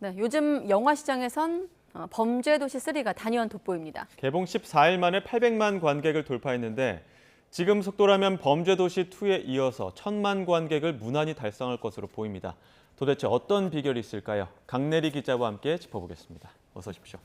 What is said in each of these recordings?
네, 요즘 영화 시장에선 범죄도시 3가 단연 돋보입니다. 개봉 14일 만에 800만 관객을 돌파했는데 지금 속도라면 범죄도시 2에 이어서 1000만 관객을 무난히 달성할 것으로 보입니다. 도대체 어떤 비결이 있을까요? 강내리 기자와 함께 짚어보겠습니다. 어서 오십시오.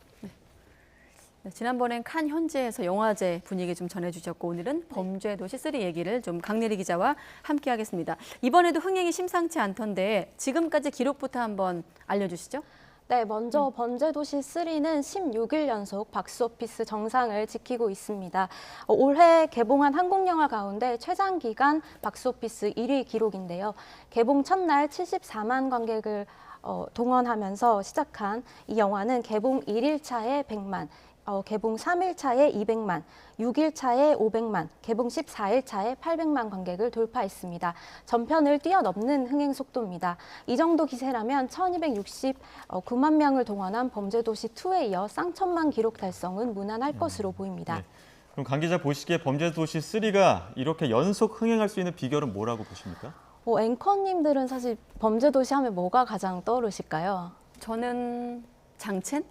네, 지난번엔 칸 현지에서 영화제 분위기 좀 전해주셨고 오늘은 범죄도시 3 얘기를 좀 강내리 기자와 함께 하겠습니다. 이번에도 흥행이 심상치 않던데 지금까지 기록부터 한번 알려주시죠. 네, 먼저 범죄도시 3는 16일 연속 박스오피스 정상을 지키고 있습니다. 올해 개봉한 한국 영화 가운데 최장 기간 박스오피스 1위 기록인데요. 개봉 첫날 74만 관객을 동원하면서 시작한 이 영화는 개봉 1일차에 100만, 개봉 3일차에 200만, 6일차에 500만, 개봉 14일차에 800만 관객을 돌파했습니다. 전편을 뛰어넘는 흥행 속도입니다. 이 정도 기세라면 1269만 명을 동원한 범죄도시 2에 이어 쌍천만 기록 달성은 무난할 것으로 보입니다. 네. 그럼 강 기자 보시기에 범죄도시 3가 이렇게 연속 흥행할 수 있는 비결은 뭐라고 보십니까? 앵커님들은 사실 범죄도시 하면 뭐가 가장 떠오르실까요? 저는 장첸?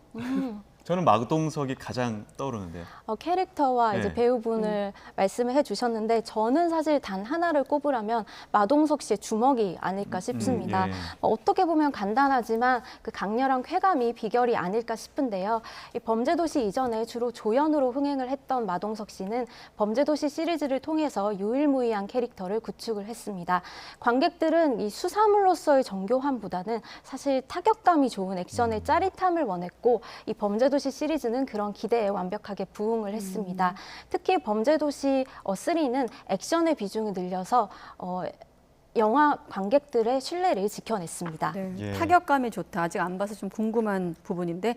저는 마동석이 가장 떠오르는데요. 캐릭터와 이제 네. 배우분을 말씀을 해주셨는데 저는 사실 단 하나를 꼽으라면 마동석 씨의 주먹이 아닐까 싶습니다. 예. 어떻게 보면 간단하지만 그 강렬한 쾌감이 비결이 아닐까 싶은데요. 이 범죄도시 이전에 주로 조연으로 흥행을 했던 마동석 씨는 범죄도시 시리즈를 통해서 유일무이한 캐릭터를 구축을 했습니다. 관객들은 이 수사물로서의 정교함보다는 사실 타격감이 좋은 액션의 짜릿함을 원했고 이 범죄도시 시리즈는 그런 기대에 완벽하게 부응을 했습니다. 특히 범죄도시 3는 액션의 비중이 늘려서 영화 관객들의 신뢰를 지켜냈습니다. 네, 예. 타격감이 좋다. 아직 안 봐서 좀 궁금한 부분인데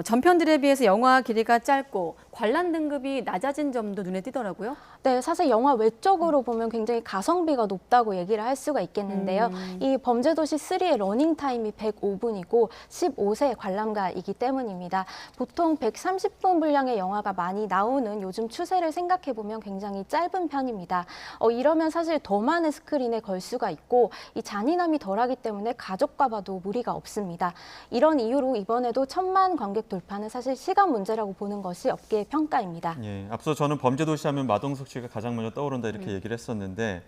전편들에 비해서 영화 길이가 짧고 관람 등급이 낮아진 점도 눈에 띄더라고요. 네, 사실 영화 외적으로 보면 굉장히 가성비가 높다고 얘기를 할 수가 있겠는데요. 이 범죄도시 3의 러닝타임이 105분이고 15세 관람가이기 때문입니다. 보통 130분 분량의 영화가 많이 나오는 요즘 추세를 생각해보면 굉장히 짧은 편입니다. 이러면 사실 더 많은 스크린에 걸 수가 있고 이 잔인함이 덜하기 때문에 가족과 봐도 무리가 없습니다. 이런 이유로 이번에도 1000만 관객 돌파는 사실 시간 문제라고 보는 것이 업계의 평가입니다. 예, 앞서 저는 범죄도시 하면 마동석 씨가 가장 먼저 떠오른다 이렇게 얘기를 했었는데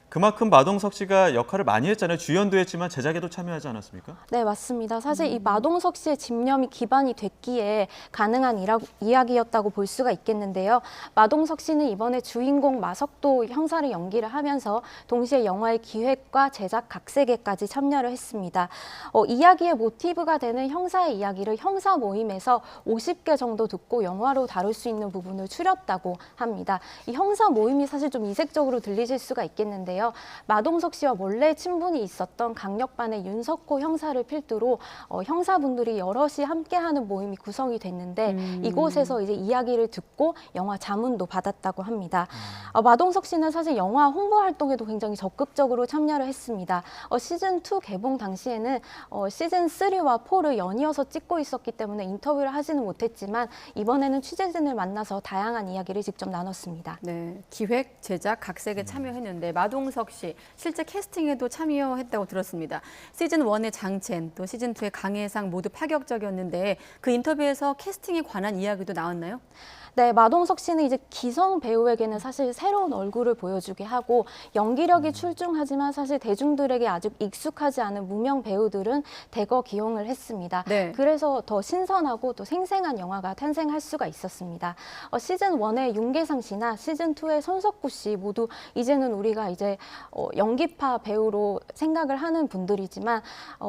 그만큼 마동석 씨가 역할을 많이 했잖아요. 주연도 했지만 제작에도 참여하지 않았습니까? 네, 맞습니다. 사실 이 마동석 씨의 집념이 기반이 됐기에 가능한 이야기였다고 볼 수가 있겠는데요. 마동석 씨는 이번에 주인공 마석도 형사를 연기를 하면서 동시에 영화의 기획과 제작 각색에까지 참여를 했습니다. 이야기의 모티브가 되는 형사의 이야기를 형사 모임에서 50개 정도 듣고 영화로 다룰 수 있는 부분을 추렸다고 합니다. 이 형사 모임이 사실 좀 이색적으로 들리실 수가 있겠는데요. 마동석 씨와 원래 친분이 있었던 강력반의 윤석호 형사를 필두로 형사분들이 여럿이 함께하는 모임이 구성이 됐는데 이곳에서 이제 이야기를 듣고 영화 자문도 받았다고 합니다. 마동석 씨는 사실 영화 홍보 활동에도 굉장히 적극적으로 참여를 했습니다. 시즌 2 개봉 당시에는 시즌 3와 4를 연이어서 찍고 있었기 때문에 인터뷰를 하지는 못했지만 이번에는 취재진을 만나서 다양한 이야기를 직접 나눴습니다. 네, 기획, 제작, 각색에 참여했는데 마동석 씨 실제 캐스팅에도 참여했다고 들었습니다. 시즌 1의 장첸, 또 시즌 2의 강혜상 모두 파격적이었는데 그 인터뷰에서 캐스팅에 관한 이야기도 나왔나요? 네, 마동석 씨는 이제 기성 배우에게는 사실 새로운 얼굴을 보여주게 하고 연기력이 출중하지만 사실 대중들에게 아직 익숙하지 않은 무명 배우들은 대거 기용을 했습니다. 네. 그래서 더 신선하고 또 생생한 영화가 탄생할 수가 있었습니다. 시즌 1의 윤계상 씨나 시즌 2의 손석구 씨 모두 이제는 우리가 이제 연기파 배우로 생각을 하는 분들이지만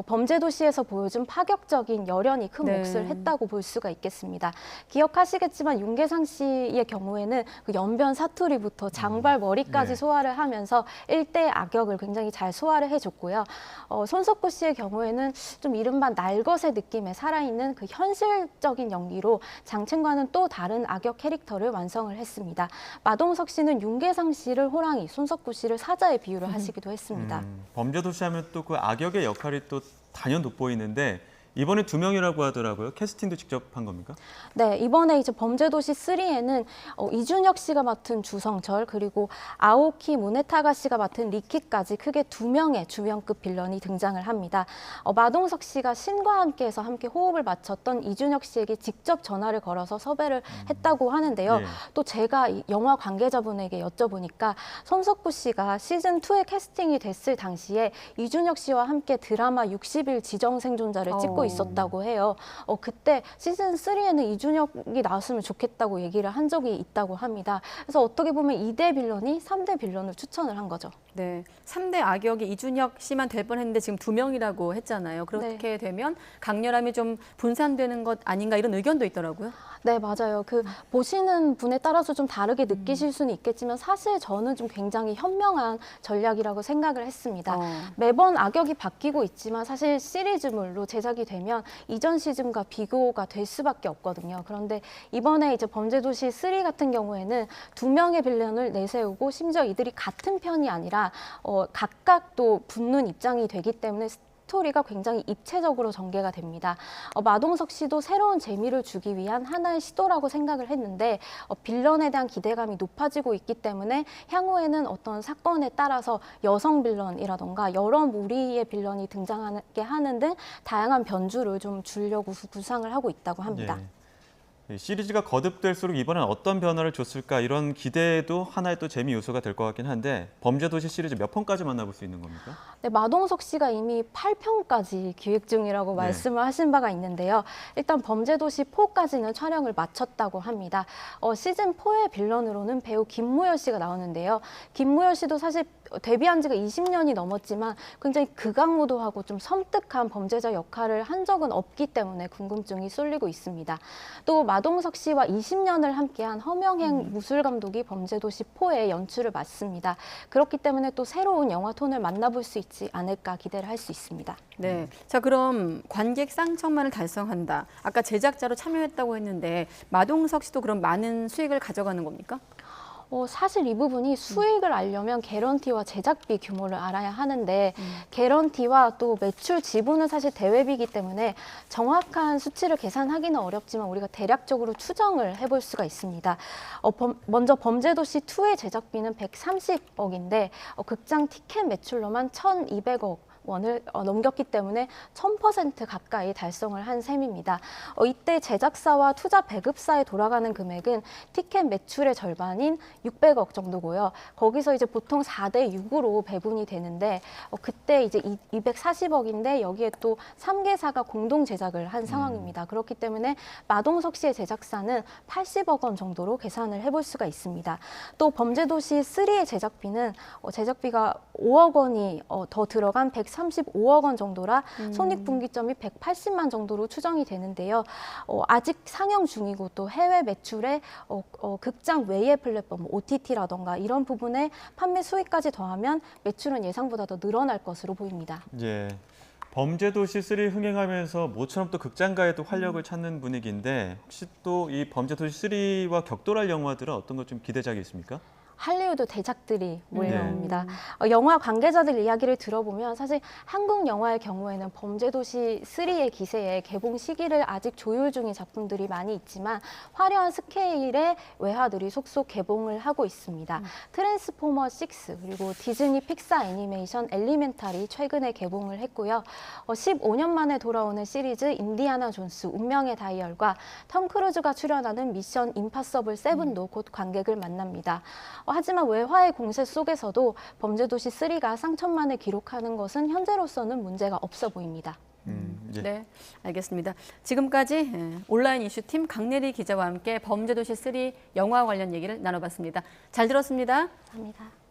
범죄도시에서 보여준 파격적인 열연이 큰 네. 몫을 했다고 볼 수가 있겠습니다. 기억하시겠지만 윤계상 씨의 경우에는 그 연변 사투리부터 장발 머리까지 네. 소화를 하면서 일대 악역을 굉장히 잘 소화를 해줬고요. 손석구 씨의 경우에는 좀 이른바 날것의 느낌에 살아있는 그 현실적인 연기로 장첸과는 또 다른 악역 캐릭터를 완성을 했습니다. 마동석 씨는 윤계상 씨를 호랑이, 손석구 씨를 사자에 비유를 하시기도 했습니다. 범죄도시 하면 또 그 악역의 역할이 또 단연 돋보이는데 이번에 2명이라고 하더라고요. 캐스팅도 직접 한 겁니까? 네, 이번에 이제 범죄도시 3에는 이준혁 씨가 맡은 주성철 그리고 아오키 무네타가 씨가 맡은 리키까지 크게 2명의 주연급 빌런이 등장을 합니다. 마동석 씨가 신과 함께해서 함께 호흡을 맞췄던 이준혁 씨에게 직접 전화를 걸어서 섭외를 했다고 하는데요. 예. 또 제가 이 영화 관계자분에게 여쭤보니까 손석구 씨가 시즌 2에 캐스팅이 됐을 당시에 이준혁 씨와 함께 드라마 60일 지정생존자를 찍고 있었다고 해요. 그때 시즌 3에는 이준혁이 나왔으면 좋겠다고 얘기를 한 적이 있다고 합니다. 그래서 어떻게 보면 2대 빌런이 3대 빌런을 추천을 한 거죠. 네, 3대 악역이 이준혁 씨만 될 뻔했는데 지금 2명이라고 했잖아요. 그렇게 되면 강렬함이 좀 분산되는 것 아닌가 이런 의견도 있더라고요. 네, 맞아요. 보시는 분에 따라서 좀 다르게 느끼실 수는 있겠지만 사실 저는 좀 굉장히 현명한 전략이라고 생각을 했습니다. 매번 악역이 바뀌고 있지만 사실 시리즈물로 제작이 되면 이전 시즌과 비교가 될 수밖에 없거든요. 그런데 이번에 이제 범죄도시 3 같은 경우에는 2명의 빌런을 내세우고 심지어 이들이 같은 편이 아니라 각각 또 붙는 입장이 되기 때문에 스토리가 굉장히 입체적으로 전개가 됩니다. 마동석 씨도 새로운 재미를 주기 위한 하나의 시도라고 생각을 했는데 빌런에 대한 기대감이 높아지고 있기 때문에 향후에는 어떤 사건에 따라서 여성 빌런이라던가 여러 무리의 빌런이 등장하게 하는 등 다양한 변주를 좀 주려고 구상을 하고 있다고 합니다. 예. 시리즈가 거듭될수록 이번엔 어떤 변화를 줬을까 이런 기대도 하나의 또 재미 요소가 될 것 같긴 한데 범죄도시 시리즈 몇 편까지 만나볼 수 있는 겁니까? 네, 마동석 씨가 이미 8편까지 기획 중이라고 말씀을 하신 바가 있는데요. 일단 범죄도시 4까지는 촬영을 마쳤다고 합니다. 시즌 4의 빌런으로는 배우 김무열 씨가 나오는데요. 김무열 씨도 사실 데뷔한 지가 20년이 넘었지만 굉장히 극악무도하고 좀 섬뜩한 범죄자 역할을 한 적은 없기 때문에 궁금증이 쏠리고 있습니다. 또 마동석 씨와 20년을 함께한 허명행 무술 감독이 범죄도시 4의 연출을 맡습니다. 그렇기 때문에 또 새로운 영화 톤을 만나볼 수 있지 않을까 기대를 할 수 있습니다. 네, 자 그럼 관객 쌍천만을 달성한다. 아까 제작자로 참여했다고 했는데 마동석 씨도 그럼 많은 수익을 가져가는 겁니까? 사실 이 부분이 수익을 알려면 개런티와 제작비 규모를 알아야 하는데 개런티와 또 매출 지분은 사실 대외비이기 때문에 정확한 수치를 계산하기는 어렵지만 우리가 대략적으로 추정을 해볼 수가 있습니다. 먼저 범죄도시 2의 제작비는 130억인데 극장 티켓 매출로만 1,200억 원을 넘겼기 때문에 1000% 가까이 달성을 한 셈입니다. 이때 제작사와 투자 배급사에 돌아가는 금액은 티켓 매출의 절반인 600억 정도고요. 거기서 이제 보통 4대 6으로 배분이 되는데 그때 이제 240억인데 여기에 또 3개사가 공동 제작을 한 상황입니다. 그렇기 때문에 마동석 씨의 제작사는 80억 원 정도로 계산을 해볼 수가 있습니다. 또 범죄도시 3의 제작비는 제작비가 5억 원이 더 들어간 135억 원 정도라 손익분기점이 180만 정도로 추정이 되는데요. 아직 상영 중이고 또 해외 매출에 극장 외의 플랫폼 OTT라던가 이런 부분에 판매 수익까지 더하면 매출은 예상보다 더 늘어날 것으로 보입니다. 예. 범죄도시 3 흥행하면서 모처럼 또 극장가에 또 활력을 찾는 분위기인데 혹시 또 이 범죄도시 3와 격돌할 영화들은 어떤 것 좀 기대작이 있습니까? 할리우드 대작들이 몰려옵니다. 영화 관계자들 이야기를 들어보면 사실 한국 영화의 경우에는 범죄도시 3의 기세에 개봉 시기를 아직 조율 중인 작품들이 많이 있지만 화려한 스케일의 외화들이 속속 개봉을 하고 있습니다. 트랜스포머 6 그리고 디즈니 픽사 애니메이션 엘리멘탈이 최근에 개봉을 했고요. 15년 만에 돌아오는 시리즈 인디아나 존스 운명의 다이얼과 톰 크루즈가 출연하는 미션 임파서블 7도 곧 관객을 만납니다. 하지만 외화의 공세 속에서도 범죄도시 3가 쌍천만을 기록하는 것은 현재로서는 문제가 없어 보입니다. 예. 네, 알겠습니다. 지금까지 온라인 이슈팀 강내리 기자와 함께 범죄도시 3 영화 관련 얘기를 나눠봤습니다. 잘 들었습니다. 감사합니다.